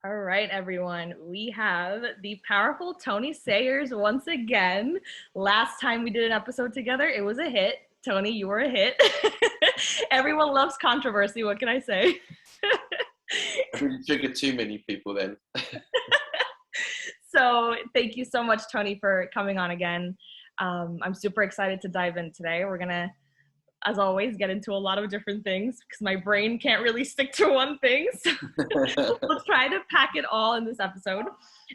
All right, everyone. We have the powerful Tony Sayers once again. Last time we did an episode together, it was a hit. Tony, you were a hit. Everyone loves controversy. What can I say? I didn't trigger too many people then. So thank you so much, Tony, for coming on again. I'm super excited to dive in today. We're going to, as always, get into a lot of different things because my brain can't really stick to one thing. So we'll try to pack it all in this episode.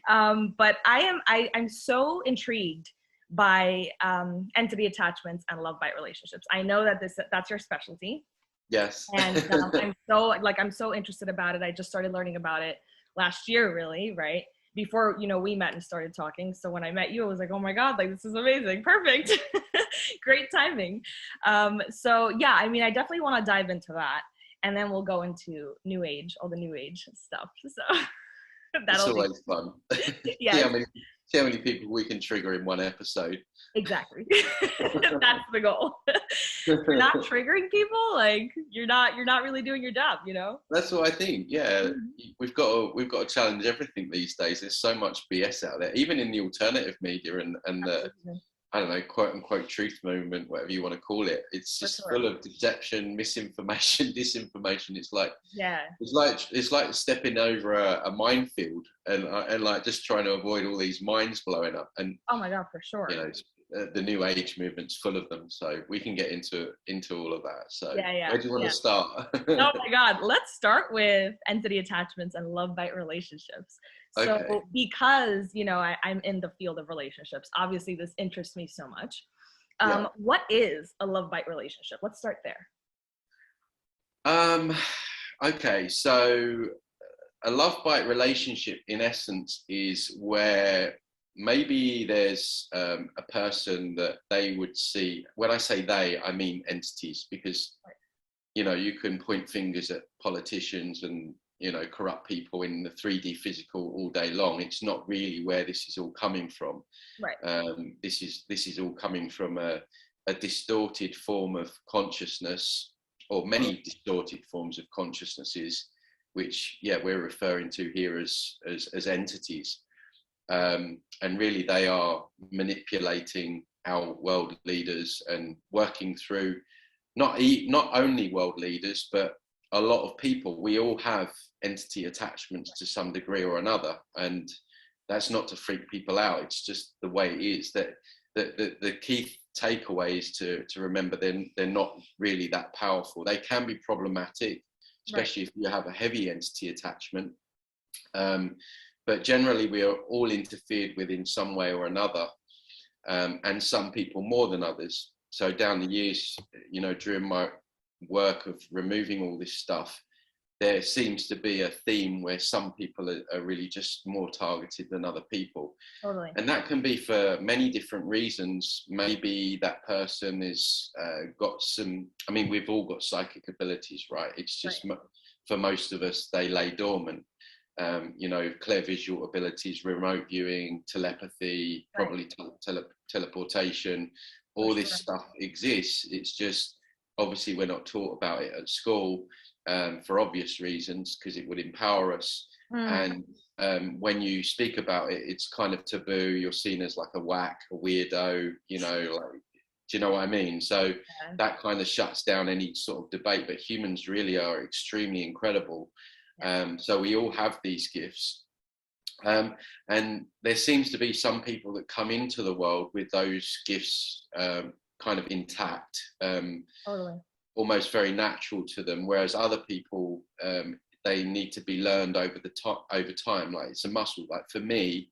But I'm so intrigued by entity attachments and love bite relationships. I know that that's your specialty. Yes. And I'm so interested about it. I just started learning about it last year, really, right? Before, we met and started talking. So when I met you, I was like, oh my God, like, this is amazing. Perfect. Great timing. So yeah, I mean, I definitely want to dive into that. And then we'll go into New Age, all the New Age stuff. So it's always fun. Yeah. See how many people we can trigger in one episode. Exactly. That's the goal. If you're not triggering people, like you're not really doing your job, That's what I think. Yeah. We've got to challenge everything these days. There's so much BS out there, even in the alternative media and the, I don't know, quote unquote truth movement, whatever you want to call it. It's just full of deception, misinformation, disinformation. It's like, it's like stepping over a minefield and like just trying to avoid all these mines blowing up. And oh my God, for sure. The New Age movement's full of them, so we can get into all of that. So where do you want to start? Oh my God, let's start with entity attachments and love bite relationships. So because I'm in the field of relationships, obviously this interests me so much. What is a love bite relationship? Let's start there. Okay, so a love bite relationship in essence is where maybe there's a person that they would see. When I say they, I mean entities, because you can point fingers at politicians and corrupt people in the 3D physical all day long. It's not really where this is all coming from. This is all coming from a distorted form of consciousness, or many distorted forms of consciousnesses, which we're referring to here as entities. And really they are manipulating our world leaders and working through not only world leaders, but a lot of people. We all have entity attachments to some degree or another, and that's not to freak people out. It's just the way it is. That the key takeaway is to remember they're not really that powerful. They can be problematic, especially if you have a heavy entity attachment. But generally, we are all interfered with in some way or another, and some people more than others. So down the years, during my work of removing all this stuff, there seems to be a theme where some people are really just more targeted than other people. Totally. And that can be for many different reasons. Maybe that person is got some, we've all got psychic abilities, right? It's just for most of us, they lay dormant. Clear visual abilities, remote viewing, telepathy, probably teleportation, all this stuff exists. It's just, obviously we're not taught about it at school for obvious reasons, because it would empower us. And when you speak about it, it's kind of taboo. You're seen as like a whack, a weirdo, like, do you know what I mean? So that kind of shuts down any sort of debate, but humans really are extremely incredible. So we all have these gifts, and there seems to be some people that come into the world with those gifts kind of intact, almost very natural to them, whereas other people, they need to be learned over time. Like, it's a muscle. Like for me,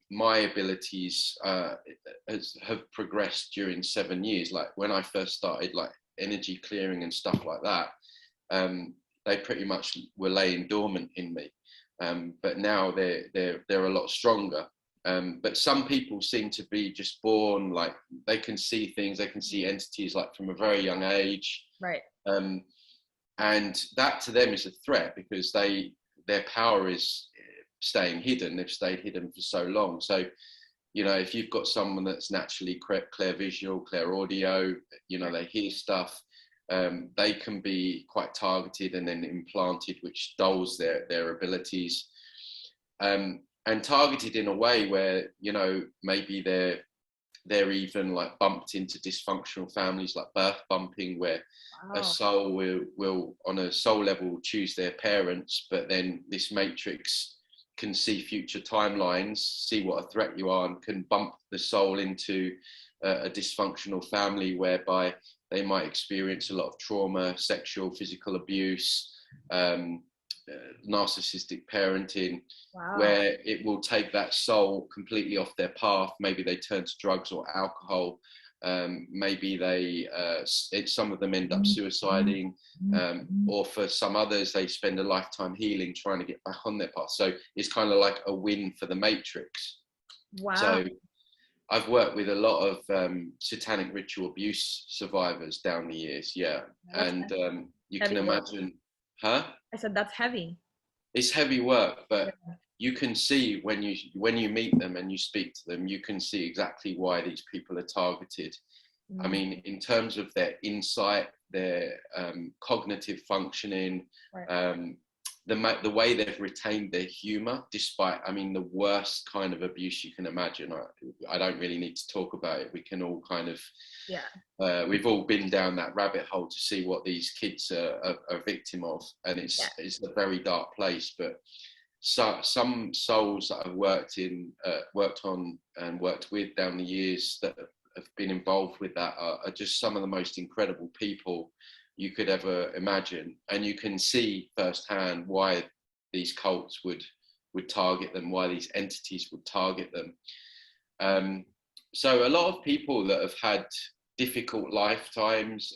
my abilities have progressed during 7 years. Like when I first started, like energy clearing and stuff like that, they pretty much were laying dormant in me, but now they're a lot stronger. But some people seem to be just born, like they can see things, they can see entities like from a very young age, and that to them is a threat, because their power is staying hidden. They've stayed hidden for so long. So if you've got someone that's naturally clear visual, clear audio, they hear stuff, they can be quite targeted and then implanted, which dulls their abilities, and targeted in a way where, you know, maybe they're even like bumped into dysfunctional families, like birth bumping, where a soul will on a soul level choose their parents, but then this matrix can see future timelines, see what a threat you are, and can bump the soul into a dysfunctional family whereby they might experience a lot of trauma, sexual, physical abuse, narcissistic parenting, where it will take that soul completely off their path. Maybe they turn to drugs or alcohol. Maybe some of them end up suiciding, or for some others, they spend a lifetime healing, trying to get back on their path. So it's kind of like a win for the matrix. Wow. So I've worked with a lot of satanic ritual abuse survivors down the years. Yeah. And you can imagine, I said, that's heavy. It's heavy work, but you can see when you meet them and you speak to them, you can see exactly why these people are targeted. I mean, in terms of their insight, their cognitive functioning, the way they've retained their humor, despite, I mean, the worst kind of abuse you can imagine. I don't really need to talk about it. We can all kind of, we've all been down that rabbit hole to see what these kids are victim of, and it's a very dark place. But some souls that I've worked on and worked with down the years that have been involved with that are just some of the most incredible people you could ever imagine, and you can see firsthand why these cults would target them, why these entities would target them. So a lot of people that have had difficult lifetimes,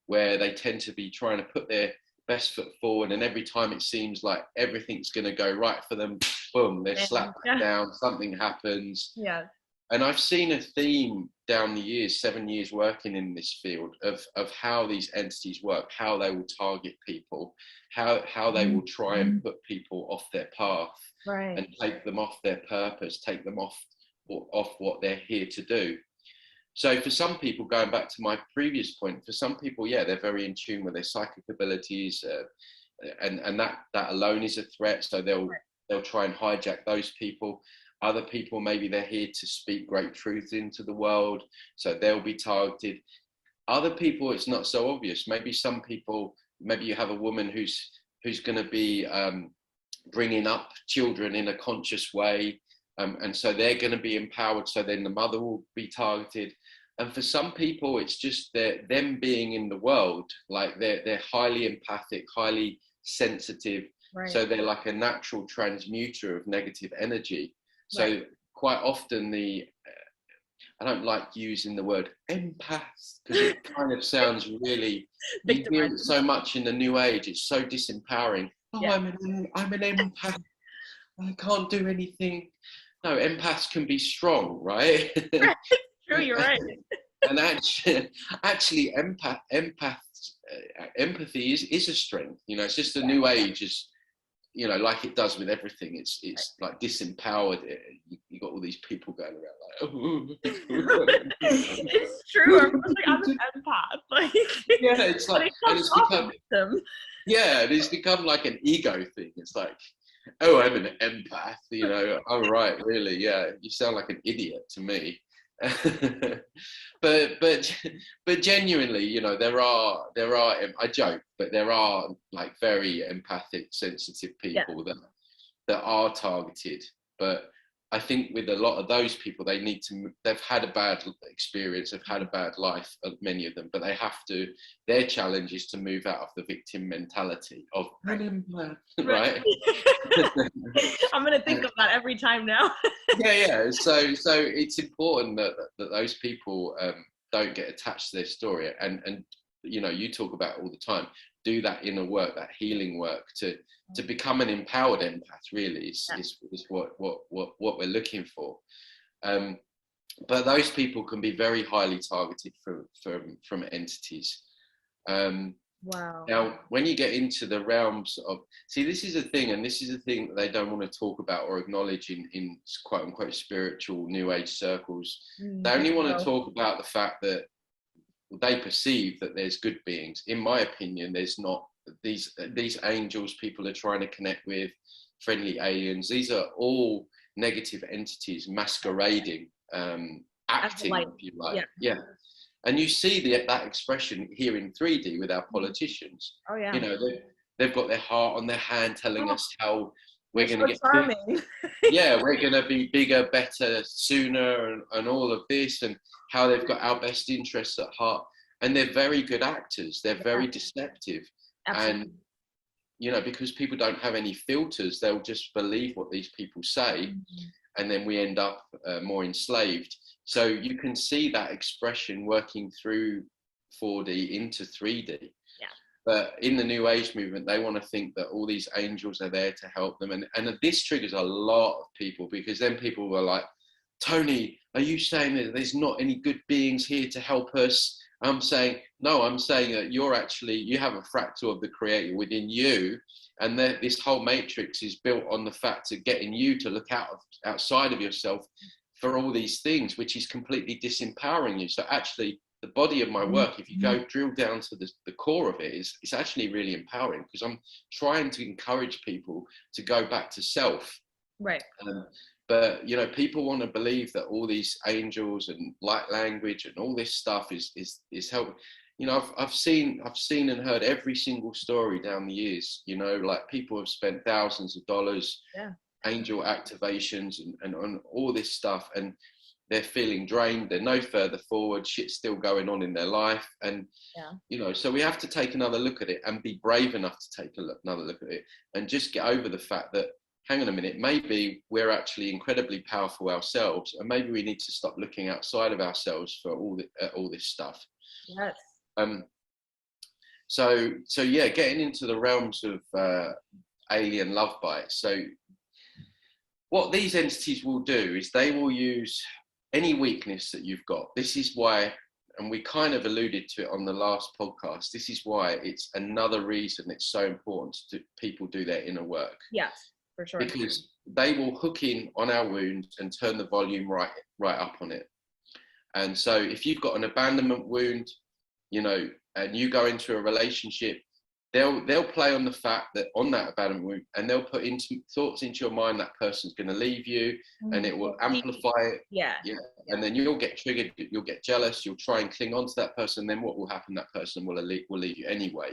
where they tend to be trying to put their best foot forward, and every time it seems like everything's going to go right for them, boom, they're slapped down, something happens. And I've seen a theme down the years, 7 years working in this field, of how these entities work, how they will target people, how they will try and put people off their path, and take them off their purpose, take them off what they're here to do. So for some people, going back to my previous point, for some people, they're very in tune with their psychic abilities, and that alone is a threat. So they'll try and hijack those people. Other people, maybe they're here to speak great truth into the world, so they'll be targeted. Other people, it's not so obvious. Maybe some people, maybe you have a woman who's going to be bringing up children in a conscious way, and so they're going to be empowered, so then the mother will be targeted. And for some people, it's just them being in the world, like they're highly empathic, highly sensitive, so they're like a natural transmuter of negative energy. So quite often I don't like using the word empath, because it kind of sounds really, you hear it so much in the new age, it's so disempowering. I'm an empath, I can't do anything. No, empaths can be strong, right? True, you're right. And actually empathy is a strength. You know, it's just the new age is, you know, like it does with everything, it's like disempowered. You got all these people going around like, it's true. I'm an empath. Like, it's like, and it's become like an ego thing. It's like, oh, I'm an empath, you know. Oh, right, really? Yeah, you sound like an idiot to me. but genuinely, you know, there are I joke, but there are like very empathic, sensitive people that are targeted. But I think with a lot of those people, they've had a bad experience, they've had a bad life, many of them, but their challenge is to move out of the victim mentality of right? I'm gonna think of that every time now. So it's important that those people don't get attached to their story, and you know, you talk about it all the time, do that inner work, that healing work, to become an empowered empath. Really is what we're looking for. But those people can be very highly targeted from entities. Now, when you get into the realms of, this is a thing, and this is a thing that they don't want to talk about or acknowledge in quote unquote spiritual new age circles. They only want to talk about the fact that they perceive that there's good beings. In my opinion, there's not. These angels people are trying to connect with, friendly aliens, these are all negative entities masquerading, acting, if you like. Yeah. And you see that expression here in 3D with our politicians. Oh yeah. You know, they've got their heart on their hand telling us how we're going to get charming. Yeah, we're going to be bigger, better, sooner, and all of this, and how they've got our best interests at heart. And they're very good actors. They're very deceptive. Absolutely. And, you know, because people don't have any filters, they'll just believe what these people say. And then we end up more enslaved. So you can see that expression working through 4D into 3D. Yeah. But in the New Age movement, they want to think that all these angels are there to help them. And this triggers a lot of people, because then people were like, Tony, are you saying that there's not any good beings here to help us? I'm saying, no, I'm saying that you have a fractal of the creator within you. And that this whole matrix is built on the fact of getting you to look outside of yourself for all these things, which is completely disempowering you. So actually, the body of my work, if you go drill down to the core of it, it's actually really empowering, because I'm trying to encourage people to go back to self. Right. But, you know, people want to believe that all these angels and light language and all this stuff is helping. You know, I've seen and heard every single story down the years. You know, like people have spent thousands of dollars, angel activations and all this stuff, and they're feeling drained. They're no further forward. Shit's still going on in their life, and you know, so we have to take another look at it and be brave enough to take another look at it, and just get over the fact that, hang on a minute, maybe we're actually incredibly powerful ourselves, and maybe we need to stop looking outside of ourselves for all this stuff. Yes. So yeah, getting into the realms of Alien Lovebite. So what these entities will do is they will use any weakness that you've got. This is why, and we kind of alluded to it on the last podcast, this is why it's another reason it's so important to people do their inner work. Yes, for sure. Because they will hook in on our wound and turn the volume right up on it. And so if you've got an abandonment wound, you know, and you go into a relationship, they'll play on the fact that on that abandonment wound, and they'll put into thoughts into your mind that person's going to leave you, and it will amplify it. Yeah. And then you'll get triggered, you'll get jealous, you'll try and cling on to that person. And then what will happen? That person will leave you anyway.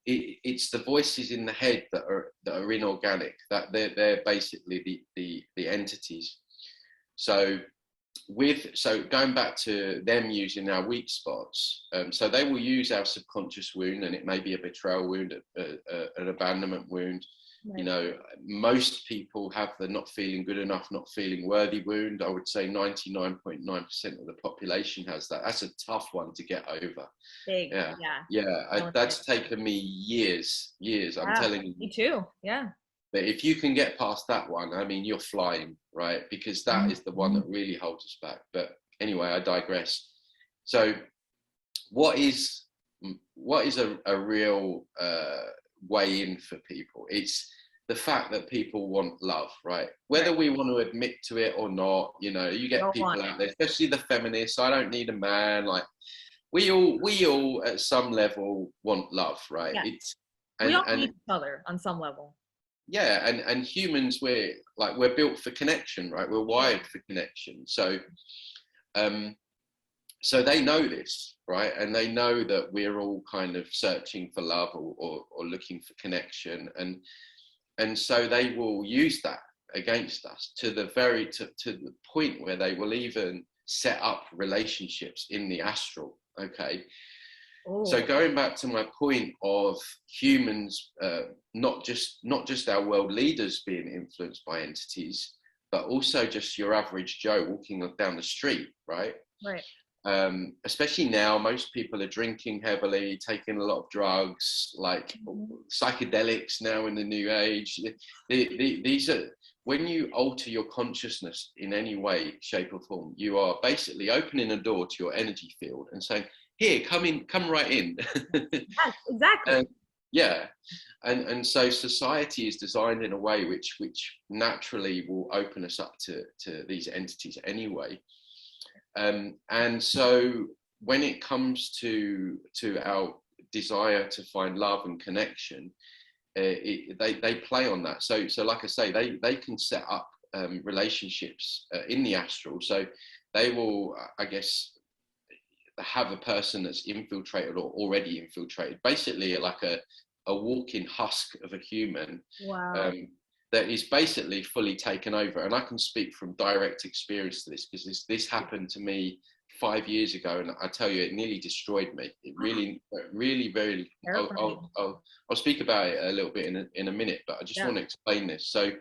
It's the voices in the head that are inorganic, that they're basically the entities. So going back to them using our weak spots, so they will use our subconscious wound, and it may be a betrayal wound, an abandonment wound. Right. You know, most people have the not feeling good enough, not feeling worthy wound. I would say 99.9% of the population has that. That's a tough one to get over. Big, that's taken me years. I'm telling you. Me too. Yeah. But if you can get past that one, I mean, you're flying, right? Because that is the one that really holds us back. But anyway, I digress. So what is a real way in for people? It's the fact that people want love, right? Whether we want to admit to it or not, you know, you get people out there, especially the feminists, I don't need a man. Like we all at some level want love, right? Yeah. We all need each other on some level. Yeah, and humans, we're built for connection, right? We're wired for connection. So so they know this, right? And they know that we're all kind of searching for love or looking for connection, and so they will use that against us to the point where they will even set up relationships in the astral. Okay. Oh. So going back to my point of humans, not just our world leaders being influenced by entities, but also just your average Joe walking down the street, right? Right. Especially now, most people are drinking heavily, taking a lot of drugs, like psychedelics now in the new age. These are, when you alter your consciousness in any way, shape or form, you are basically opening a door to your energy field and saying, here, come right in. Yes, exactly. And so society is designed in a way which naturally will open us up to these entities anyway. And so when it comes to our desire to find love and connection, they play on that. So like I say, they can set up relationships in the astral. So they will, I guess, have a person that's infiltrated or already infiltrated, basically like a walking husk of a human. Wow. That is basically fully taken over. And I can speak from direct experience to this, because this happened to me 5 years ago, and I tell you, it nearly destroyed me. It really, really, very. I'll speak about it a little bit in a minute, but I just want to explain this. So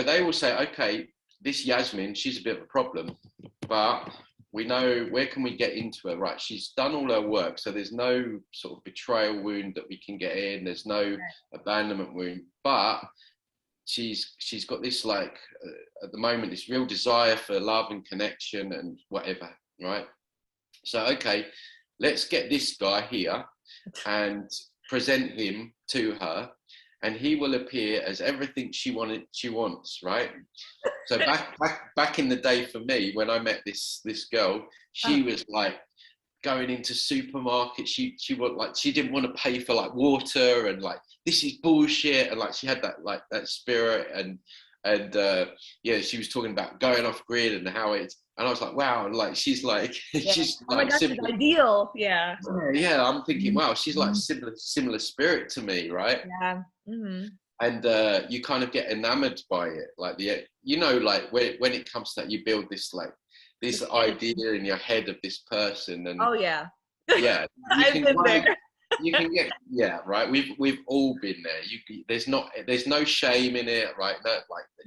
they will say, okay, this Yasmin, she's a bit of a problem, but we know, where can we get into her? Right, she's done all her work, so there's no sort of betrayal wound that we can get in. There's no abandonment wound, but she's got this, like, at the moment, this real desire for love and connection and whatever, right? So, okay, let's get this guy here and present him to her, and he will appear as everything she wants, right? So back in the day for me, when I met this girl, she was like going into supermarkets. She didn't want to pay for like water, and like, this is bullshit, and like she had that spirit, and yeah, she was talking about going off grid and how it's, and I was like, wow, and like she's like she's oh like, my gosh, she's ideal. Yeah, I'm thinking, wow, she's like similar spirit to me, right? Yeah. Mm-hmm. And you kind of get enamored by it, like like when it comes to that, you build this idea in your head of this person, and yeah, you I've been there. you can get, right, we've all been there. There's no shame in it, right?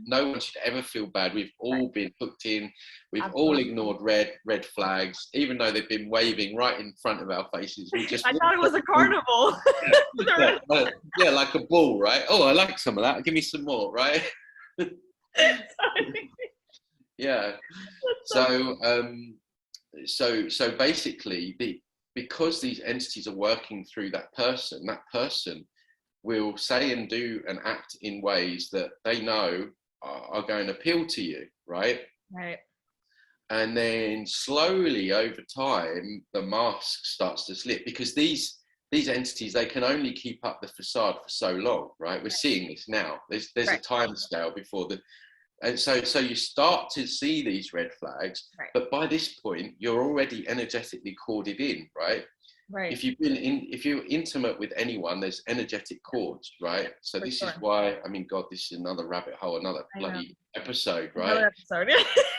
No one should ever feel bad. We've all been hooked in. We've all ignored red flags, even though they've been waving right in front of our faces. We just I thought it was a carnival. yeah, like a ball, right? Oh, I like some of that, give me some more, right? Yeah. So basically, because these entities are working through that person will say and do and act in ways that they know are going to appeal to you, right? Right. And then slowly over time, the mask starts to slip, because these entities, they can only keep up the facade for so long, right? We're seeing this now. There's a time scale before and so you start to see these red flags, but by this point, you're already energetically corded in, right? Right. If you're intimate with anyone, there's energetic cords, right? So this is why, I mean, God, this is another rabbit hole, another bloody episode, right? Another episode.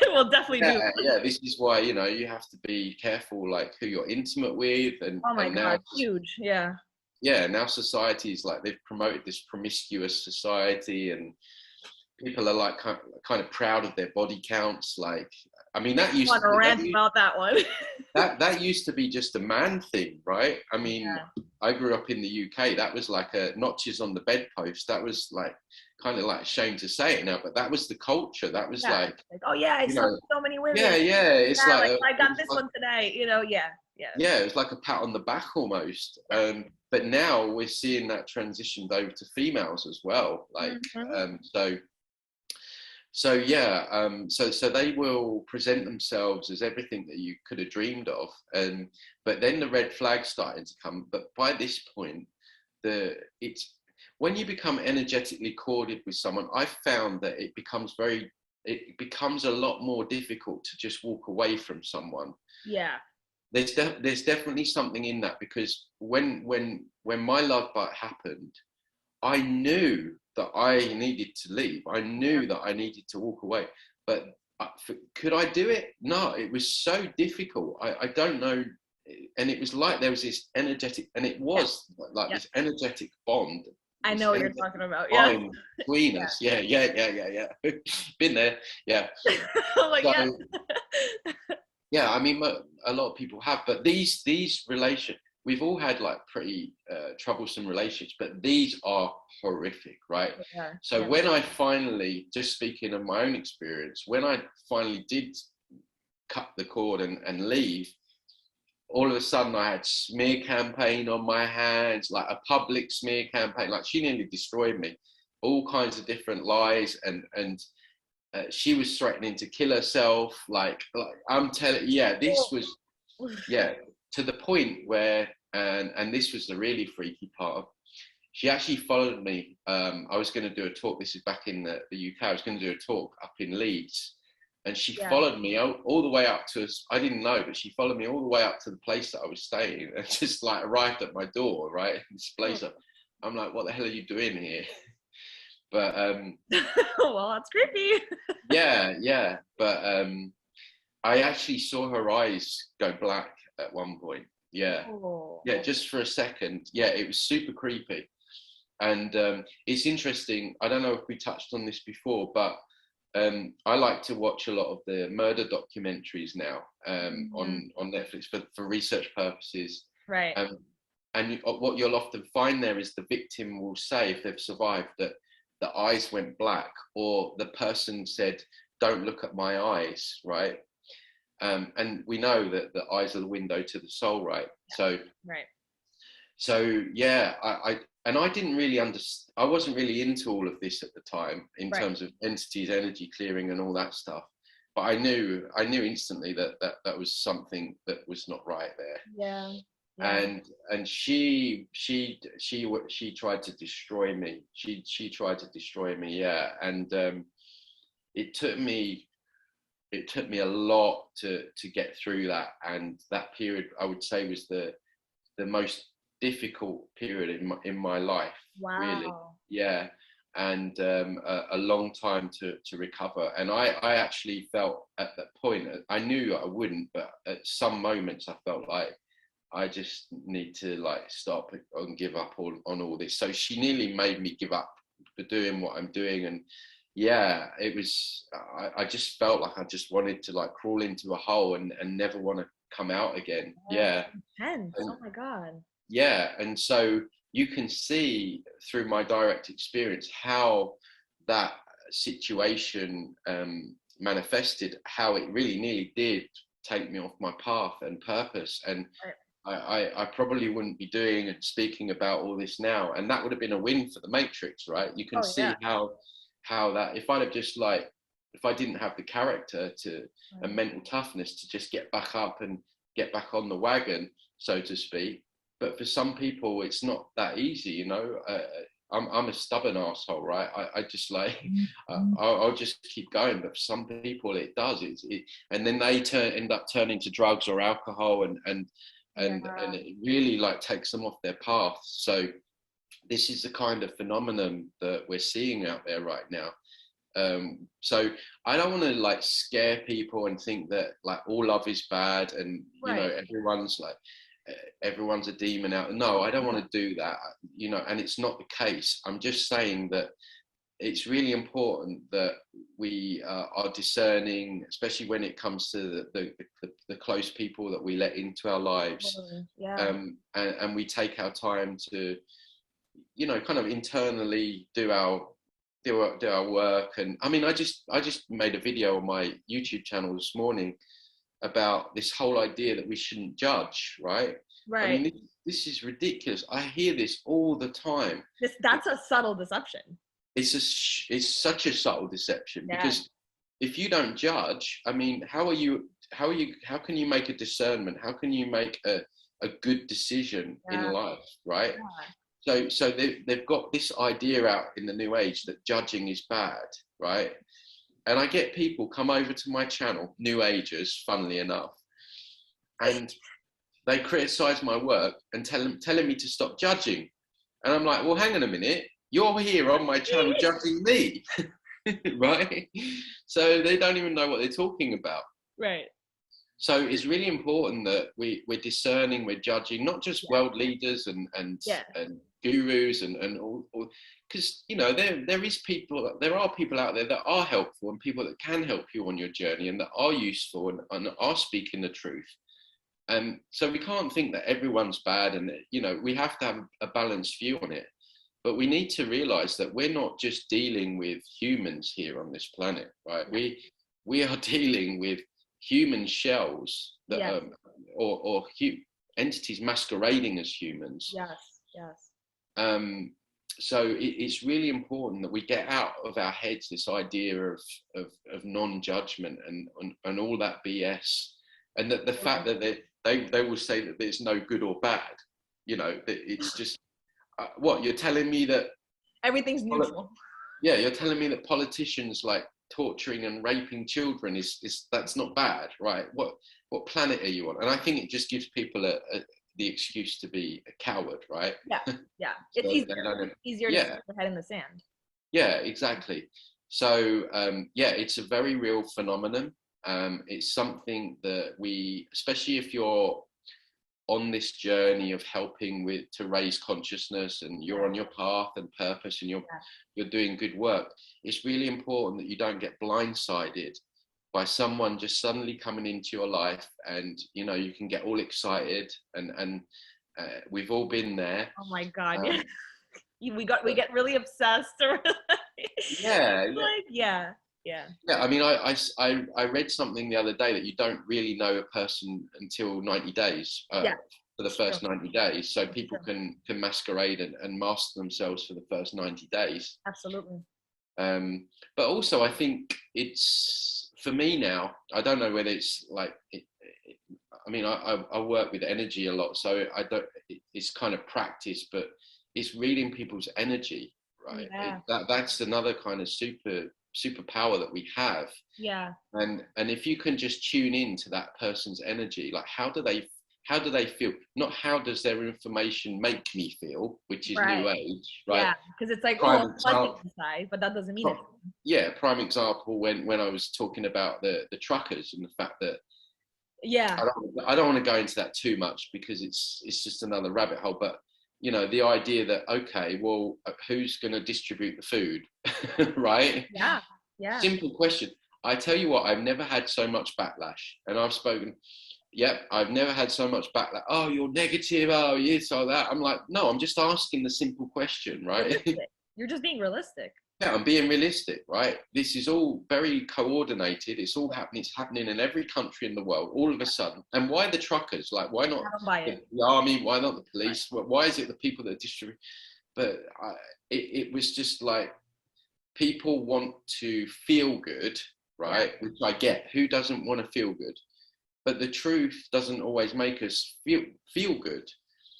We'll definitely do. Yeah, this is why, you have to be careful, like, who you're intimate with, and oh my and God, now, huge, yeah. Yeah, now society is like, they've promoted this promiscuous society, and people are like kind of proud of their body counts. Like, I mean, that used to rant about that one. that used to be just a man thing, right? I mean, I grew up in the UK. That was like notches on the bedpost. That was like kind of like ashamed to say it now, but that was the culture. That was like, oh yeah, I saw so many women. Yeah, it's like I got this one today. Yeah. Yeah, it was like a pat on the back almost. But now we're seeing that transitioned over to females as well. Like, So they will present themselves as everything that you could have dreamed of, but then the red flags started to come. But by this point, it's when you become energetically corded with someone, I've found that it becomes a lot more difficult to just walk away from someone. Yeah. There's definitely something in that, because when my love bite happened, I knew that I needed to leave. I knew that I needed to walk away. But could I do it? No, it was so difficult. I don't know. And it was like there was this energetic, and it was like this energetic bond. I know what you're talking about. Yeah. Between us. Yeah. Been there. Yeah. Yeah, I mean, a lot of people have, but these relationships, we've all had like pretty troublesome relationships, but these are horrific, right? So when I finally, just speaking of my own experience, when I finally did cut the cord and leave, all of a sudden I had smear campaign on my hands, like a public smear campaign. Like, she nearly destroyed me. All kinds of different lies, and she was threatening to kill herself. Like I'm telling, yeah, this was, yeah, to the point where, and this was the really freaky part. She actually followed me. I was going to do a talk. This is back in the UK. I was going to do a talk up in Leeds, and she followed me all the way up to us. I didn't know, but she followed me all the way up to the place that I was staying, and just like arrived at my door, right? This place up. I'm like, what the hell are you doing here? But well, that's creepy. yeah. But I actually saw her eyes go black at one point. Yeah, yeah, just for a second. Yeah, it was super creepy. And it's interesting. I don't know if we touched on this before, but I like to watch a lot of the murder documentaries now on Netflix for research purposes. Right. And what you'll often find there is the victim will say, if they've survived, that the eyes went black, or the person said, "Don't look at my eyes," right? And we know that the eyes are the window to the soul, right? So, right. So yeah, I didn't really understand. I wasn't really into all of this at the time in terms of entities, energy clearing, and all that stuff. But I knew instantly that was something that was not right there. Yeah. And she tried to destroy me. She tried to destroy me. Yeah. And it took me a lot to get through that. And that period, I would say, was the most difficult period in my life. Wow. Really. Yeah. And a long time to recover. And I actually felt at that point, I knew I wouldn't, but at some moments I felt like I just need to like stop and give up on all this. So she nearly made me give up for doing what I'm doing. And yeah, it was, I just felt like I just wanted to like crawl into a hole and never want to come out again. Yeah. Intense. Oh my God. Yeah. And so you can see through my direct experience how that situation manifested, how it really nearly did take me off my path and purpose. And I probably wouldn't be doing and speaking about all this now. And that would have been a win for the Matrix, right? You can see how that, if I'd have just like, if I didn't have the character and mental toughness to just get back up and get back on the wagon, so to speak. But for some people, it's not that easy, you know. I'm a stubborn asshole, right? I just like, I'll just keep going. But for some people, it does. And then they end up turning to drugs or alcohol, and it really like takes them off their path. So this is the kind of phenomenon that we're seeing out there right now. So I don't want to like scare people and think that like all love is bad and you know everyone's a demon out. No, I don't want to do that, you know, and it's not the case. I'm just saying that it's really important that we are discerning, especially when it comes to the close people that we let into our lives. And we take our time to, you know, kind of internally do our work. And I mean, I just made a video on my YouTube channel this morning about this whole idea that we shouldn't judge, right? I mean, this is ridiculous. I hear this all the time. That's a subtle deception. It's such a subtle deception because if you don't judge, I mean, how can you make a discernment? How can you make a good decision in life, right? So they've got this idea out in the new age that judging is bad, right? And I get people come over to my channel, new agers, funnily enough, and they criticize my work and telling me to stop judging. And I'm like, well, hang on a minute. You're here on my channel judging me, right? So they don't even know what they're talking about. Right. So it's really important that we're discerning, we're judging, not just world leaders and gurus and all, because you know there are people out there that are helpful and people that can help you on your journey and that are useful and are speaking the truth. And so we can't think that everyone's bad, and you know we have to have a balanced view on it. But we need to realize that we're not just dealing with humans here on this planet, right? We are dealing with human shells that entities masquerading as humans. Yes. And so it's really important that we get out of our heads this idea of non-judgment and all that BS, and that the fact that they will say that there's no good or bad, you know, that it's just what you're telling me that everything's neutral. Yeah, you're telling me that politicians like torturing and raping children is that's not bad, right? What planet are you on? And I think it just gives people the excuse to be a coward, right? Yeah, yeah. So it's easier to stick your head in the sand. Yeah, exactly. So yeah, it's a very real phenomenon. It's something that we, especially if you're on this journey of helping to raise consciousness, and you're on your path and purpose, and you're doing good work, it's really important that you don't get blindsided by someone just suddenly coming into your life, and you know, you can get all excited, and we've all been there. Oh my God, we get really obsessed. Yeah. I mean, I read something the other day that you don't really know a person until 90 days. For the first 90 days, so people can masquerade and mask themselves for the first 90 days. Absolutely. But also, I think it's, for me now, I don't know whether it's like I mean, I work with energy a lot, so it's kind of practice, but it's reading people's energy, right? Yeah. That's another kind of superpower that we have. Yeah. And if you can just tune in to that person's energy, like how do they feel, not how does their information make me feel, which is New Age, right? Yeah, because it's like, oh, fuzzy inside, but that doesn't mean it. Yeah, prime example, when I was talking about the truckers and the fact that, I don't want to go into that too much because it's just another rabbit hole, but you know, the idea that, okay, well, who's going to distribute the food? Right? Yeah. Simple question. I tell you what, I've never had so much backlash, and I've spoken. Yep, I've never had so much backlash. Oh, you're negative. Oh, yes, or that. I'm like, no, I'm just asking the simple question, right? You're just being realistic. Yeah, I'm being realistic, right? This is all very coordinated. It's all happening. It's happening in every country in the world, all of a sudden. And why the truckers? Like, why not the army? Why not the police? Why is it the people that distribute? But it was just like, people want to feel good, right? Which I get. Who doesn't want to feel good? But the truth doesn't always make us feel good.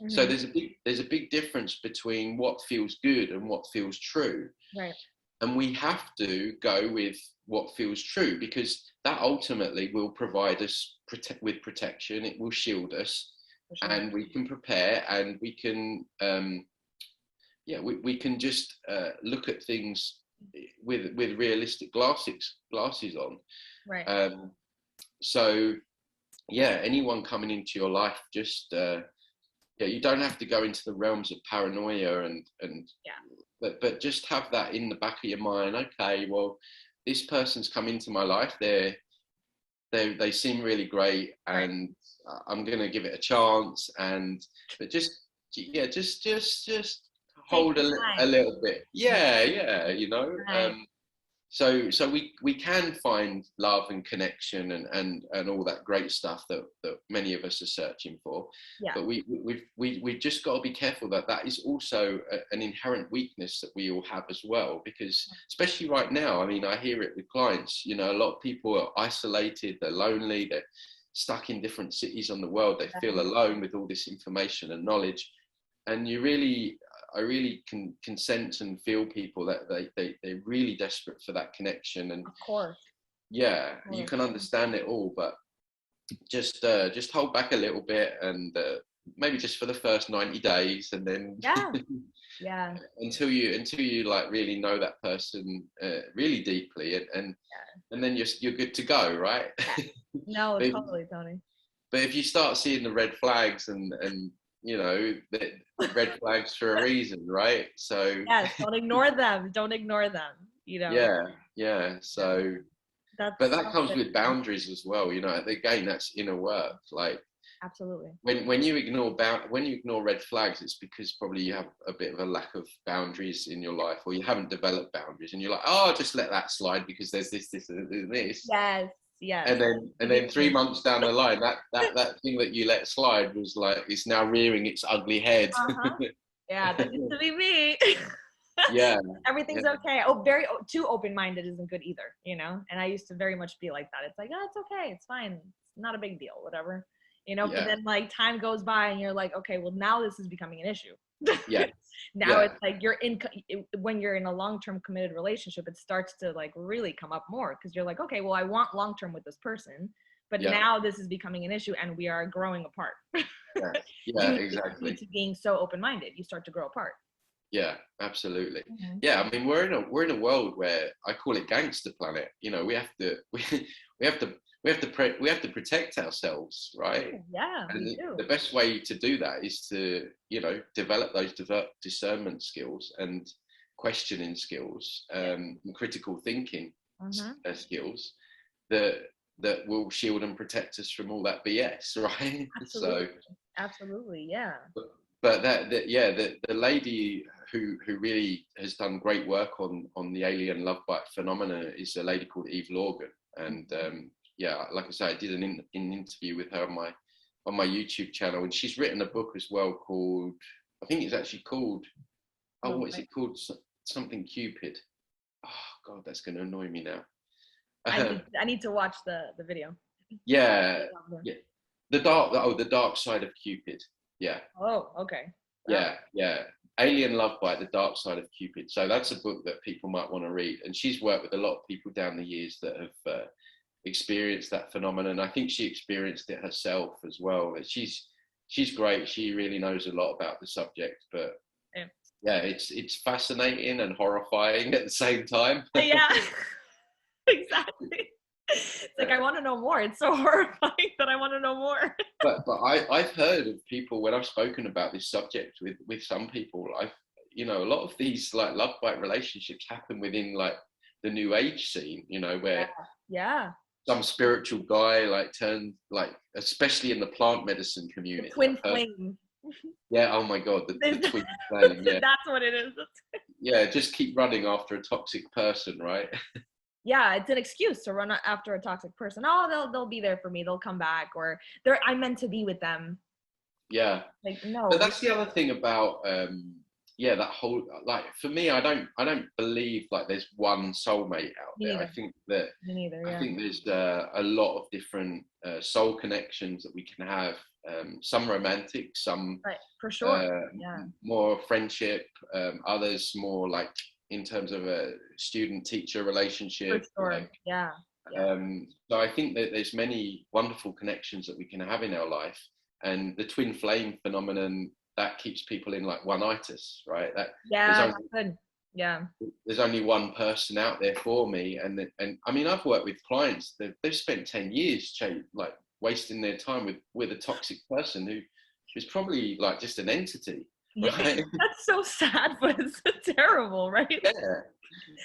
Mm-hmm. So there's a big difference between what feels good and what feels true. Right. And we have to go with what feels true, because that ultimately will provide us with protection. It will shield us, and we can prepare, and we can, we can just look at things with realistic glasses on. Right. So yeah, anyone coming into your life, just you don't have to go into the realms of paranoia but just have that in the back of your mind. Okay, well, this person's come into my life. They seem really great, and I'm gonna give it a chance. But just hold a little bit. Yeah, you know. Right. So we can find love and connection and all that great stuff that many of us are searching for. Yeah. But we've just got to be careful that is also an inherent weakness that we all have as well, because especially right now, I mean, I hear it with clients, you know, a lot of people are isolated, they're lonely, they're stuck in different cities on the world, they feel alone with all this information and knowledge. And I really can sense and feel people that they're really desperate for that connection. And of course, you can understand it all, but just hold back a little bit, and maybe just for the first 90 days, and then until you like really know that person really deeply, and then you're good to go, right? No, totally, Tony. But if you start seeing the red flags and you know, the red flags for a reason, right? So don't ignore them. Don't ignore them. You know. Yeah. So, but that comes with boundaries as well. You know, again, that's inner work. Like, absolutely. When you ignore red flags, it's because probably you have a bit of a lack of boundaries in your life, or you haven't developed boundaries, and you're like, oh, I'll just let that slide because there's this, and this. Yes. Yes. And then 3 months down the line, that thing that you let slide was like, it's now rearing its ugly head. Yeah, that used to be me. Yeah. Everything's Yeah. okay. Oh, too open-minded isn't good either, you know? And I used to very much be like that. It's like, oh, it's okay. It's fine. It's not a big deal, whatever, you know? But Yeah. then like time goes by and you're like, okay, well now this is becoming an issue. Yeah. Now Yeah. it's like when you're in a long-term committed relationship, it starts to like really come up more because you're like, okay, well, I want long-term with this person, but Yeah. now this is becoming an issue and we are growing apart. Yeah. Yeah. Due Exactly. to being so open-minded, you start to grow apart. Yeah, absolutely. Mm-hmm. Yeah, I mean we're in a world where I call it gangster planet. You know, we have to we have to we have to protect ourselves, right? Yeah, And we do. the best way to do that is to, you know, develop those discernment skills and questioning skills, and critical thinking skills that will shield and protect us from all that BS, right? Absolutely. So Absolutely, yeah. but yeah, the lady who really has done great work on the alien lovebite phenomena is a lady called Eve Lorgan, and yeah, like I say, I did an interview with her on my YouTube channel, and she's written a book as well called, I think it's actually called, oh, what is it called? Something Cupid. Oh God, that's going to annoy me now. I need to watch the video. Yeah, yeah, the dark side of Cupid. Yeah. Oh, okay. Yeah, yeah. Alien Lovebite, The Dark Side of Cupid. So that's a book that people might want to read. And she's worked with a lot of people down the years that have experienced that phenomenon. I think she experienced it herself as well. She's great. She really knows a lot about the subject. But yeah, it's fascinating and horrifying at the same time. Yeah, exactly. It's like I want to know more. It's so horrifying that I want to know more. but I've heard of people when I've spoken about this subject with some people. You know, a lot of these like lovebite relationships happen within like the new age scene. You know, where some spiritual guy like turned like, especially in the plant medicine community, the twin flame. Yeah. Oh my God, the twin flame. Yeah, that's what it is. Yeah, just keep running after a toxic person, right? Yeah, it's an excuse to run after a toxic person. Oh, they'll be there for me. They'll come back, or I'm meant to be with them. Yeah. Like, no. But that's the other thing about yeah, that whole, like, for me, I don't believe like there's one soulmate out there. I think that I think there's a lot of different soul connections that we can have. Some romantic, some for sure. More friendship, others more like in terms of a student-teacher relationship. For sure. Like, yeah. So I think that there's many wonderful connections that we can have in our life, and the twin flame phenomenon that keeps people in like one-itis, right? There's only one person out there for me, and I mean I've worked with clients that they've spent 10 years like wasting their time with a toxic person who is probably like just an entity. Right? Yeah, that's so sad, but it's terrible, right?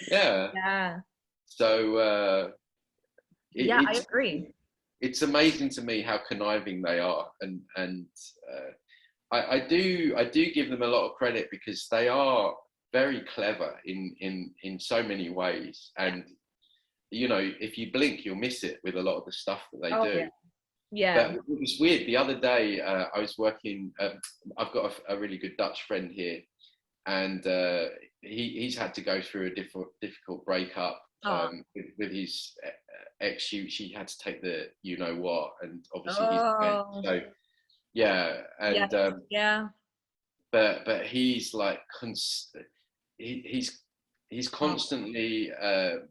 Yeah. So I agree. It's amazing to me how conniving they are, and I do give them a lot of credit because they are very clever in so many ways, and you know, if you blink you'll miss it with a lot of the stuff that they do. Yeah. But it was weird. The other day, I was working. I've got a really good Dutch friend here, and he's had to go through a difficult breakup with his ex. She had to take the you know what, and obviously he's so yeah, and but he's like he's constantly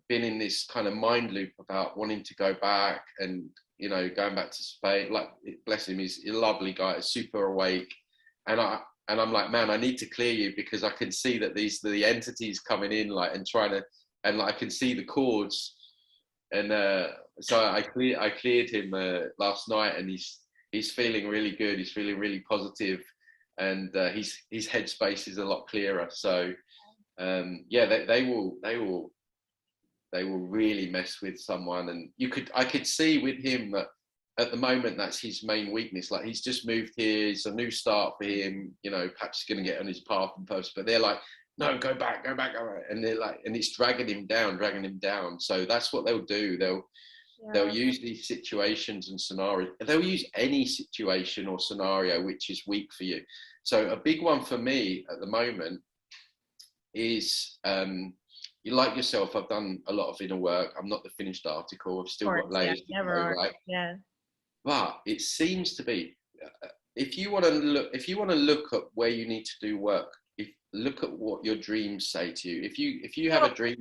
been in this kind of mind loop about wanting to go back and, you know, going back to Spain. Like, bless him, he's a lovely guy, super awake. And I'm like, man, I need to clear you because I can see that these are the entities coming in, like, and trying to, and like, I can see the cords. And so I cleared him last night, and he's feeling really good. He's feeling really positive, and his headspace is a lot clearer. So yeah, they will really mess with someone, and I could see with him that at the moment that's his main weakness. Like, he's just moved here, it's a new start for him, you know, perhaps he's going to get on his path and post, but they're like, no, go back, all right. And they're like, and it's dragging him down. So that's what they'll do. They'll use these situations and scenarios. They'll use any situation or scenario which is weak for you. So a big one for me at the moment is you like yourself. I've done a lot of inner work. I'm not the finished article. I've still got layers to never go, are. right? Yeah. But it seems to be, if you want to look at where you need to do work, look at what your dreams say to you. If you have a dream,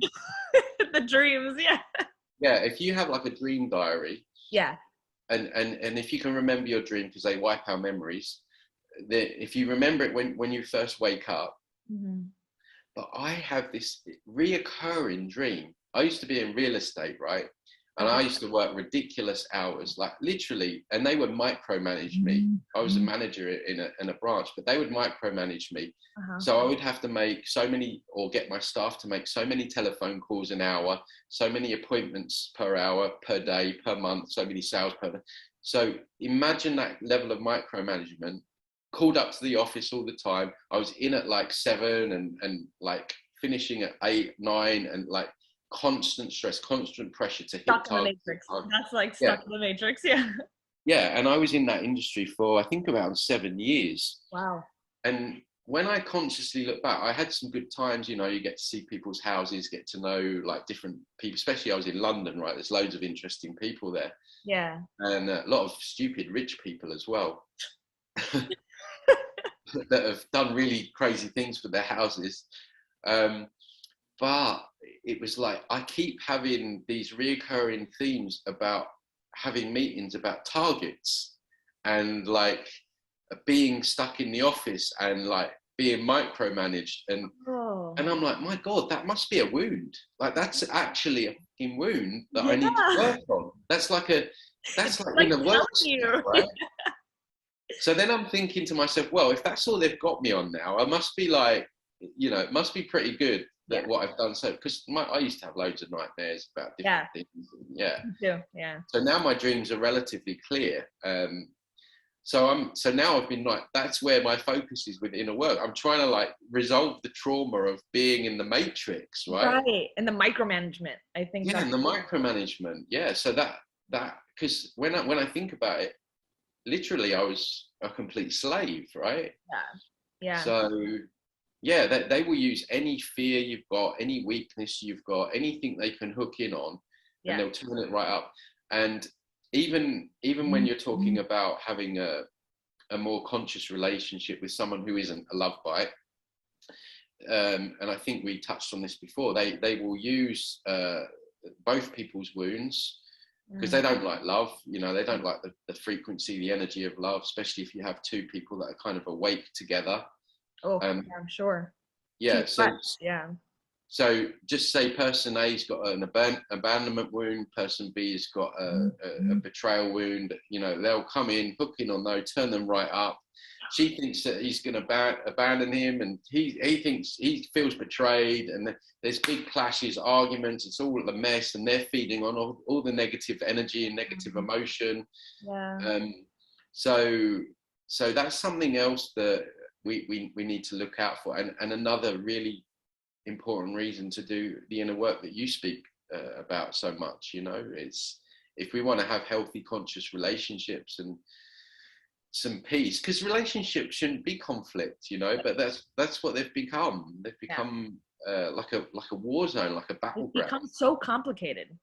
the dreams, yeah. Yeah, if you have like a dream diary, yeah, and if you can remember your dream, because they wipe our memories, if you remember it when you first wake up. mm-hmm. But I have this reoccurring dream. I used to be in real estate, right? And I used to work ridiculous hours, like literally, and they would micromanage me. I was a manager in a branch, but they would micromanage me. So I would have to make so many, or get my staff to make so many telephone calls an hour, so many appointments per hour, per day, per month, so many sales per day. So imagine that level of micromanagement. Called up to the office all the time. I was in at like 7 and like finishing at 8, 9, and like constant stress, constant pressure to hit stuck in the matrix. That's like stuck in the matrix. Yeah. Yeah, and I was in that industry for I think around 7 years. Wow. And when I consciously look back, I had some good times. You know, you get to see people's houses, get to know like different people. Especially I was in London, right? There's loads of interesting people there. Yeah. And a lot of stupid rich people as well. That have done really crazy things for their houses. But it was like, I keep having these reoccurring themes about having meetings about targets and like being stuck in the office and like being micromanaged. And I'm like, my God, that must be a wound. Like that's actually a fucking wound that I need to work on. That's like in the work, right? So then I'm thinking to myself, well, if that's all they've got me on now, I must be like, you know, it must be pretty good that what I've done. So, because I used to have loads of nightmares about different things. Yeah. So now my dreams are relatively clear. So now I've been like, that's where my focus is with inner work. I'm trying to like resolve the trauma of being in the matrix, right? Right. And the micromanagement, I think. Yeah, and the micromanagement. Yeah. So that because when I think about it, literally I was a complete slave, right? Yeah. So yeah, they will use any fear you've got, any weakness you've got, anything they can hook in on, and they'll turn it right up. And even when you're talking about having a more conscious relationship with someone who isn't a love bite, and I think we touched on this before, they will use both people's wounds, because they don't like love, you know, they don't like the frequency, the energy of love, especially if you have two people that are kind of awake together. I'm sure. Yeah. So just say person A's got an abandonment wound, person B's got a betrayal wound, you know, they'll come in, hook in on those, turn them right up. She thinks that he's going to abandon him, and he thinks he feels betrayed, and there's big clashes, arguments, it's all a mess, and they're feeding on all the negative energy and negative emotion. So that's something else that we need to look out for, and another really important reason to do the inner work that you speak about so much. You know, it's if we want to have healthy, conscious relationships and some peace, because relationships shouldn't be conflict, you know, but that's what they've become. They've become like a war zone, like a battleground. It's become so complicated.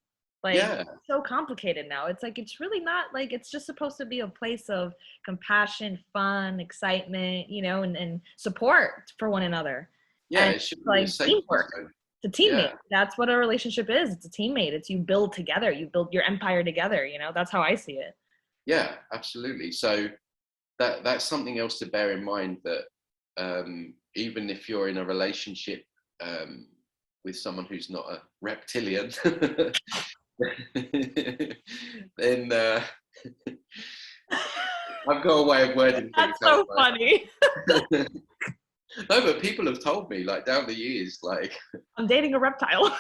So complicated now. It's like, it's really not, like, it's just supposed to be a place of compassion, fun, excitement, you know, and support for one another. Yeah, and it should be like teamwork. It's a teammate. That's what a relationship is. It's a teammate. It's you build together. You build your empire together. You know, that's how I see it. Yeah, absolutely. So that's something else to bear in mind, that even if you're in a relationship with someone who's not a reptilian, then I've got a way of wording things. That's so funny. No, but people have told me, like, down the years, like, I'm dating a reptile.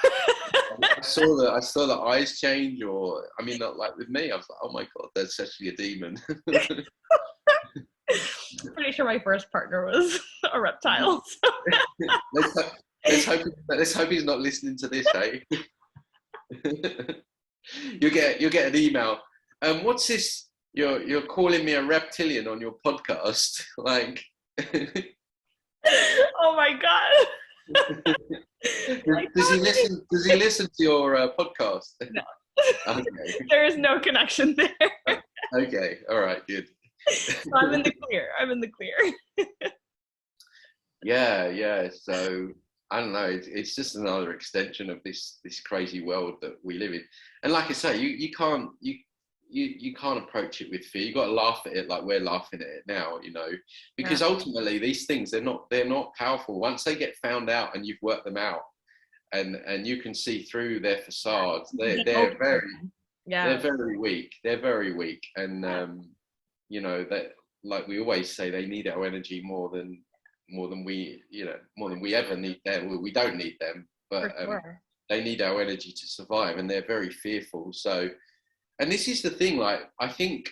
I saw the eyes change, or I mean, not like with me, I was like, oh my God, that's actually a demon. I'm pretty sure my first partner was a reptile. So. let's hope he's not listening to this, eh? You'll get an email. What's this? You're calling me a reptilian on your podcast, like. Oh my God. Like, Does he listen? Does he listen to your podcast? No. Okay. There is no connection there. Okay. All right. Good. So I'm in the clear. I'm in the clear. Yeah. So I don't know. It's just another extension of this crazy world that we live in. And like I say, you can't approach it with fear. You got to laugh at it like we're laughing at it now, because ultimately these things they're not powerful. Once they get found out and you've worked them out, and you can see through their facades, they're very weak. They're very weak, and that, like we always say, they need our energy more than we ever need them. Well, we don't need them, but sure. they need our energy to survive, and they're very fearful. So, and this is the thing, like I think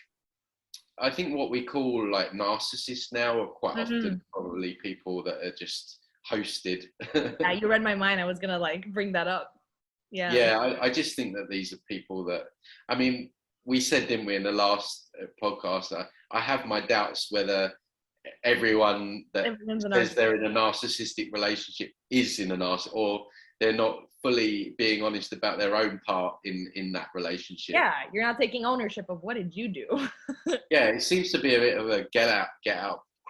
what we call like narcissists now are quite often probably people that are just hosted. Yeah, you read my mind. I was gonna like bring that up. Yeah. Yeah, I just think that these are people that, I mean, we said, didn't we, in the last podcast, I have my doubts whether everyone that says they're in a narcissistic relationship is in a narcissist, or they're not fully being honest about their own part in that relationship. Yeah, you're not taking ownership of what did you do. Yeah, it seems to be a bit of a get out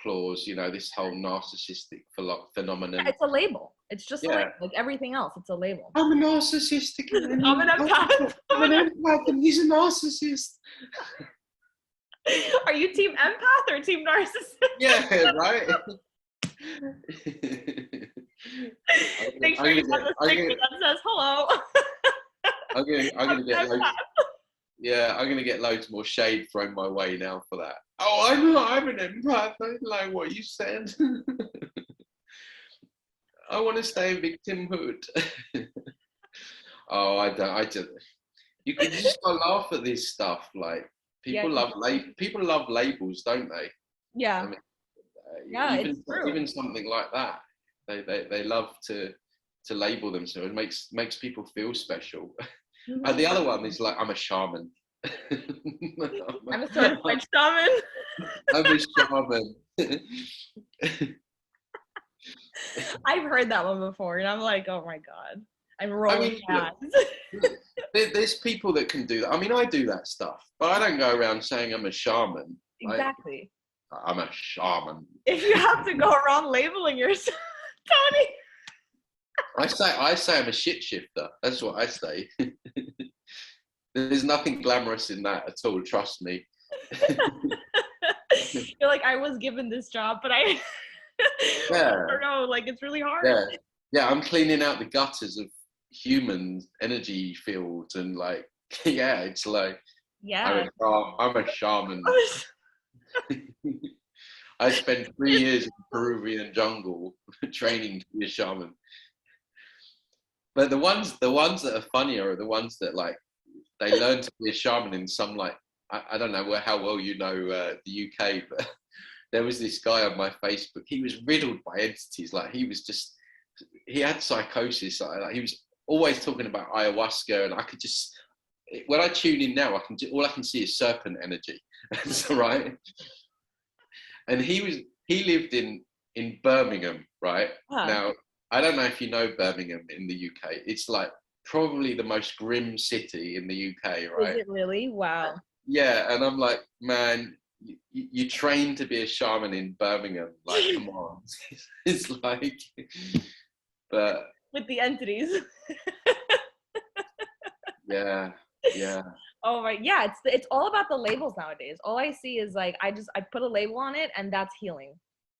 clause, this whole narcissistic phenomenon. Yeah, it's a label. It's just like everything else. It's a label. I'm a narcissistic. I'm an empath. I'm an empath, and he's a narcissist. Are you team empath or team narcissist? Yeah, right. Make sure you have a sticker that says hello. I'm gonna get loads more shade thrown my way now for that. Oh, I'm an empath. I don't like what you said. I want to stay in victimhood. Oh, I don't. You can just laugh at this stuff. Like people love labels, don't they? Yeah. I mean, it's true. Even something like that, they love to label themselves. It makes people feel special. And the other one is like, I'm a shaman. I'm a certified shaman. I'm a shaman. I've heard that one before, and I'm like, oh my god, I'm rolling eyes. There's people that can do that. I mean, I do that stuff, but I don't go around saying I'm a shaman. Exactly. Like, I'm a shaman. If you have to go around labeling yourself, Tony. I say I'm a shit shifter. That's what I say. There's nothing glamorous in that at all. Trust me. You're like, I was given this job, but I don't know. Like, it's really hard. Yeah. I'm cleaning out the gutters of human energy fields, and like, it's like, I'm a shaman. I spent 3 years in the Peruvian jungle training to be a shaman. But the ones that are funnier are the ones that like they learn to be a shaman in some like I don't know how well you know the UK, but there was this guy on my Facebook. He was riddled by entities. Like he had psychosis. Like he was always talking about ayahuasca, and I could just, when I tune in now, all I can see is serpent energy. That's right. And he lived in Birmingham, right? Now, I don't know if you know Birmingham in the UK. It's like probably the most grim city in the UK, right? Is it really? Wow. Yeah, and I'm like, man, you trained to be a shaman in Birmingham. Like, come on. It's like, but with the entities. Yeah. Oh my, yeah. It's all about the labels nowadays. All I see is like I put a label on it, and that's healing.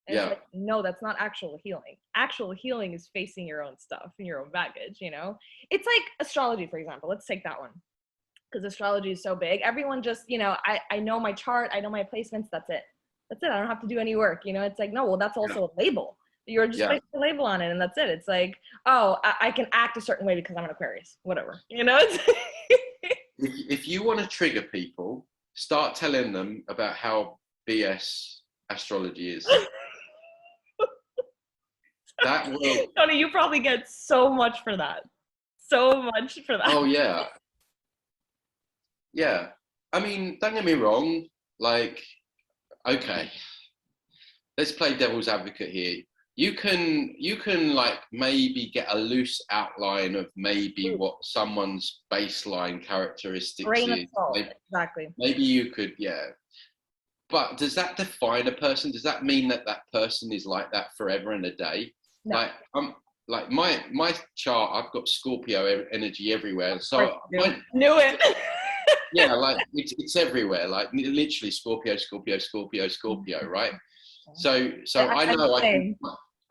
And it's like, no, that's not actual healing. Actual healing is facing your own stuff and your own baggage. It's like astrology, for example. Let's take that one, because astrology is so big. Everyone just, I know my chart, I know my placements. That's it. I don't have to do any work. It's like, no, well, that's also a label. You're just placing a label on it, and that's it. It's like, oh, I can act a certain way because I'm an Aquarius. Whatever. If you want to trigger people, start telling them about how BS astrology is. That will. Tony, you probably get so much for that. Oh yeah. Yeah. I mean, don't get me wrong. Like, okay, let's play devil's advocate here. you can like maybe get a loose outline of maybe what someone's baseline characteristics Grain of is. salt. Exactly. Maybe you could, yeah. But does that define a person? Does that mean that that person is like that forever and a day? No. Like my chart, I've got Scorpio energy everywhere. So knew it. yeah, like it's everywhere. Like literally Scorpio, right? So I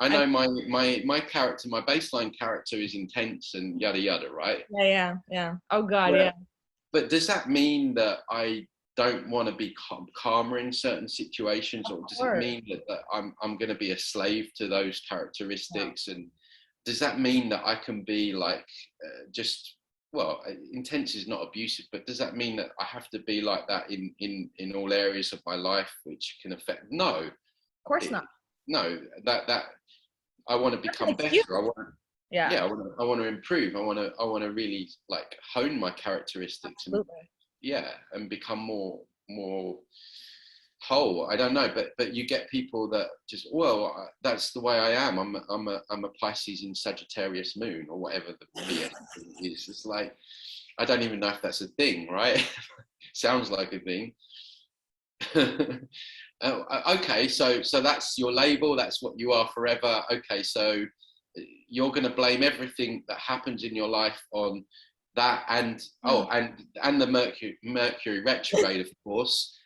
know my character, my baseline character is intense and yada yada, right? Yeah. Oh God, yeah. But does that mean that I don't want to be calmer in certain situations, or does it mean that I'm going to be a slave to those characteristics? And does that mean that I can be like intense is not abusive, but does that mean that I have to be like that in all areas of my life, which can affect? No, of course not. No, that I want to become better. I want to improve. I want to really like hone my characteristics. And become more whole. I don't know, but you get people that just, well, that's the way I am. I'm a Pisces in Sagittarius moon, or whatever the BS is. It's like, I don't even know if that's a thing, right? Sounds like a thing. Okay, so that's your label. That's what you are forever. Okay, so you're going to blame everything that happens in your life on that, and the Mercury retrograde, of course.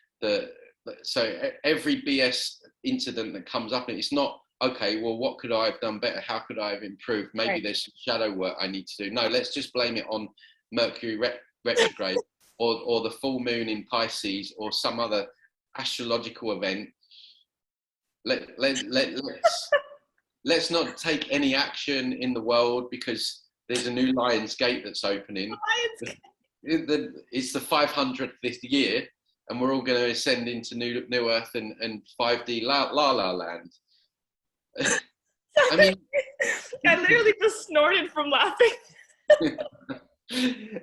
So every BS incident that comes up, and it's not, okay, well, what could I have done better? How could I have improved? Maybe there's some shadow work I need to do. No, let's just blame it on Mercury retrograde or the full moon in Pisces or some other astrological event. Let's not take any action in the world because there's a new Lion's Gate that's opening. It's the 500th this year, and we're all going to ascend into New Earth and 5D La La Land. I mean, I literally just snorted from laughing.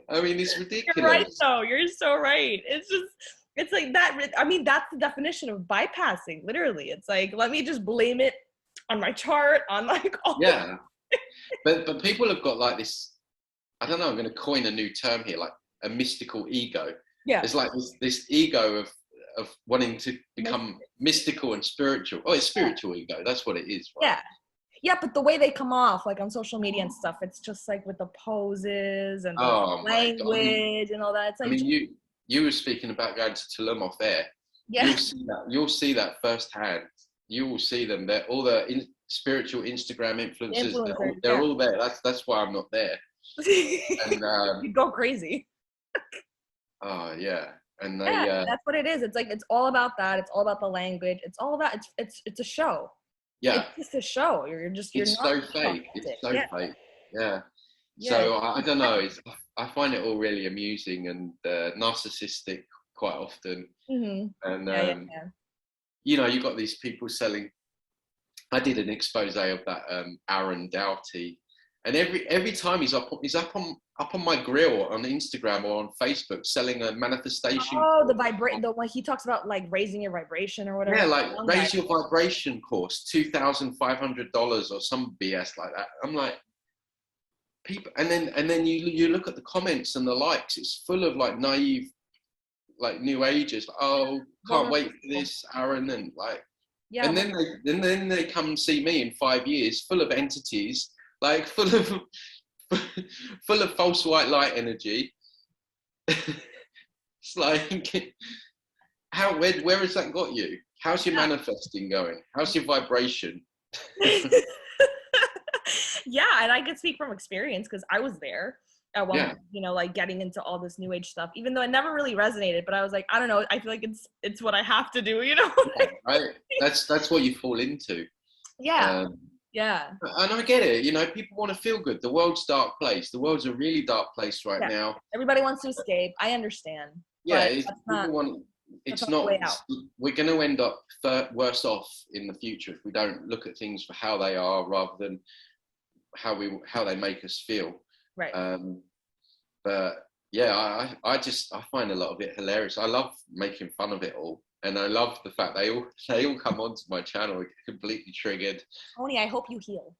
I mean, it's ridiculous. You're right, though. You're so right. It's like that. I mean, that's the definition of bypassing. Literally, it's like, let me just blame it on my chart, on like all. Yeah. But people have got like this, I don't know, I'm going to coin a new term here, like a mystical ego. Yeah. It's like this ego of wanting to become mystical and spiritual. Oh, it's spiritual ego. That's what it is, right? Yeah, but the way they come off, like on social media and stuff, it's just like with the poses and the language and all that. It's like, I mean, you were speaking about going to Tulum off air. Yeah. You'll see that firsthand. You will see them. They're all the spiritual Instagram influencers. They're all there. That's why I'm not there. And you go crazy. Oh yeah, and that's what it is. It's like, it's all about that. It's all about the language. It's all about it's a show. Yeah, it's just a show. You're so fake. It's so fake. Yeah. So I don't know. I find it all really amusing and narcissistic quite often. Mm-hmm. And you know, you got these people selling. I did an expose of that Aaron Doughty, and every time he's up on my grill on Instagram or on Facebook selling a manifestation. Oh, the one he talks about, like raising your vibration or whatever. Yeah, like raise your vibration course, $2,500 or some BS like that. I'm like, people, and then you look at the comments and the likes. It's full of like naive, like new agers. Oh, can't wait for this, Aaron, and like. Yeah, and then they come and see me in 5 years, full of entities, like full of false white light energy. It's like, where has that got you? How's your manifesting going? How's your vibration? Yeah, and I could speak from experience because I was there at one point, you know, like getting into all this new age stuff, even though it never really resonated, but I was like, I don't know, I feel like it's what I have to do, you know? Right. That's what you fall into. Yeah. And I get it, you know, people want to feel good. The world's a dark place. The world's a really dark place right now. Everybody wants to escape. I understand. Yeah, we're going to end up worse off in the future if we don't look at things for how they are rather than how they make us feel. Right. But yeah, I find a lot of it hilarious. I love making fun of it all. And I love the fact they all come onto my channel completely triggered. Tony, I hope you heal.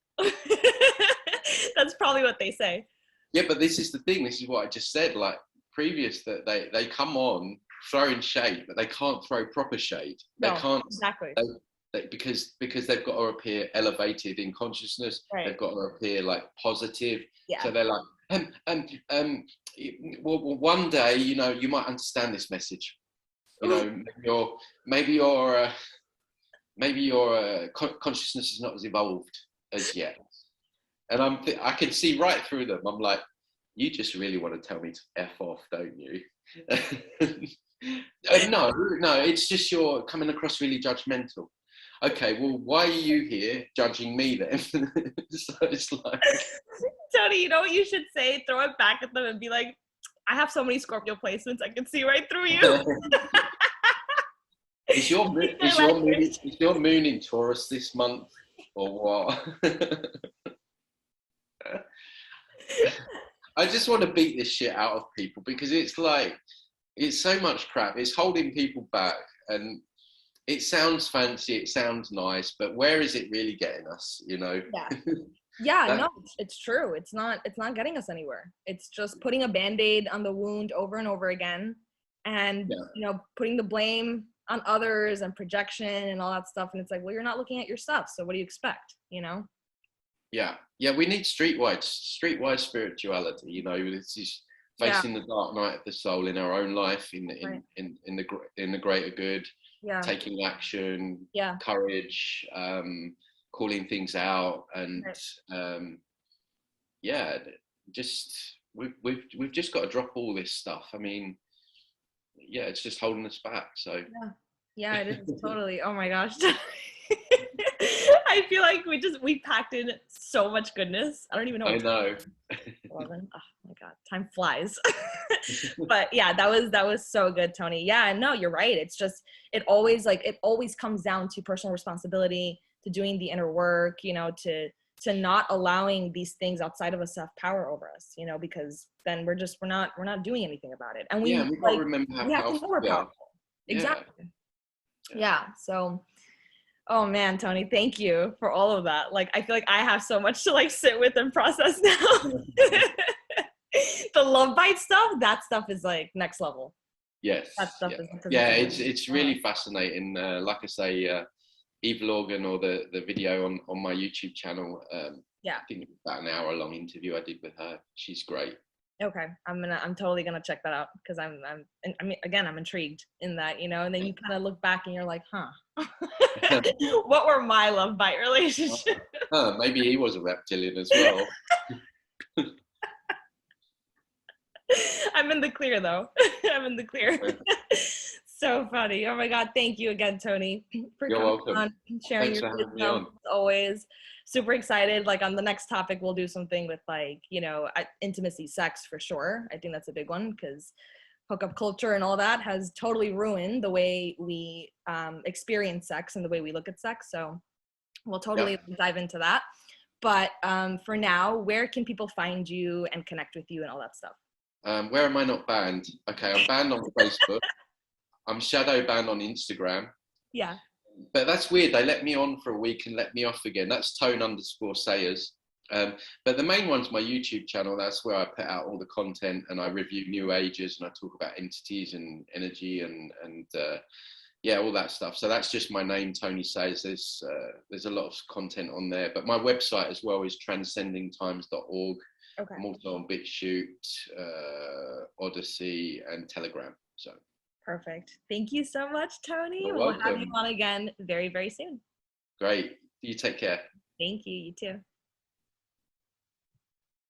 That's probably what they say. Yeah, but this is the thing. This is what I just said. Like previous, that they come on throwing shade, but they can't throw proper shade. They can't exactly. Because they've got to appear elevated in consciousness. Right. They've got to appear like positive. Yeah. So they're like, well, one day, you know, you might understand this message. You know, maybe your consciousness is not as evolved as yet. And I can see right through them. I'm like, you just really want to tell me to F off, don't you? No, it's just you're coming across really judgmental. Okay, well, why are you here judging me then? So it's like, Tony, you know what you should say? Throw it back at them and be like, I have so many Scorpio placements, I can see right through you. Is your moon in Taurus this month or what? I just want to beat this shit out of people because it's like, it's so much crap. It's holding people back, and it sounds fancy, it sounds nice, but where is it really getting us, you know? Yeah, no, it's true. It's not getting us anywhere. It's just putting a Band-Aid on the wound over and over again, and you know, putting the blame on others and projection and all that stuff. And it's like, well, you're not looking at your stuff, so what do you expect, you know? Yeah, we need streetwide spirituality. You know, this is facing the dark night of the soul in our own life, in the greater good, taking action, courage, calling things out, and just we've just got to drop all this stuff. I mean, it's just holding us back. So it is totally. Oh my gosh. I feel like we packed in so much goodness. I don't even know. I know. 11. Oh my God, time flies. But yeah, that was so good, Tony. Yeah, no, you're right. It's just, it always comes down to personal responsibility, to doing the inner work, you know, to not allowing these things outside of us to have power over us, you know, because then we're not doing anything about it. And we've got to remember how powerful we are. Exactly. Yeah. So, oh man, Tony, thank you for all of that. Like, I feel like I have so much to like sit with and process now. The Lovebite stuff, that stuff is like next level. Yes. That stuff is it's really fascinating. Like I say, Evil Organ, or the video on my YouTube channel. I think it was about an hour-long interview I did with her. She's great. Okay, I'm totally gonna check that out, because I'm intrigued in that, you know. And then you kind of look back and you're like, huh, what were my Lovebite relationships? Maybe he was a reptilian as well. I'm in the clear though. I'm in the clear. So funny. Oh my God. Thank you again, Tony, for coming on and sharing your wisdom. As always. Super excited. Like, on the next topic, we'll do something with, like, you know, intimacy, sex, for sure. I think that's a big one, because hookup culture and all that has totally ruined the way we experience sex and the way we look at sex. So we'll totally dive into that. But for now, where can people find you and connect with you and all that stuff? Where am I not banned? Okay, I'm banned on Facebook. I'm shadow banned on Instagram. Yeah. But that's weird. They let me on for a week and let me off again. That's Tone_Sayers. But the main one's my YouTube channel. That's where I put out all the content, and I review new ages, and I talk about entities and energy and all that stuff. So that's just my name, Tony Sayers. There's a lot of content on there. But my website as well is transcendingtimes.org. Okay. I'm also on BitChute, Odysee, and Telegram. So. Perfect. Thank you so much, Tony. You're we'll welcome. have you on again very, very soon. Great. You take care. Thank you. You too.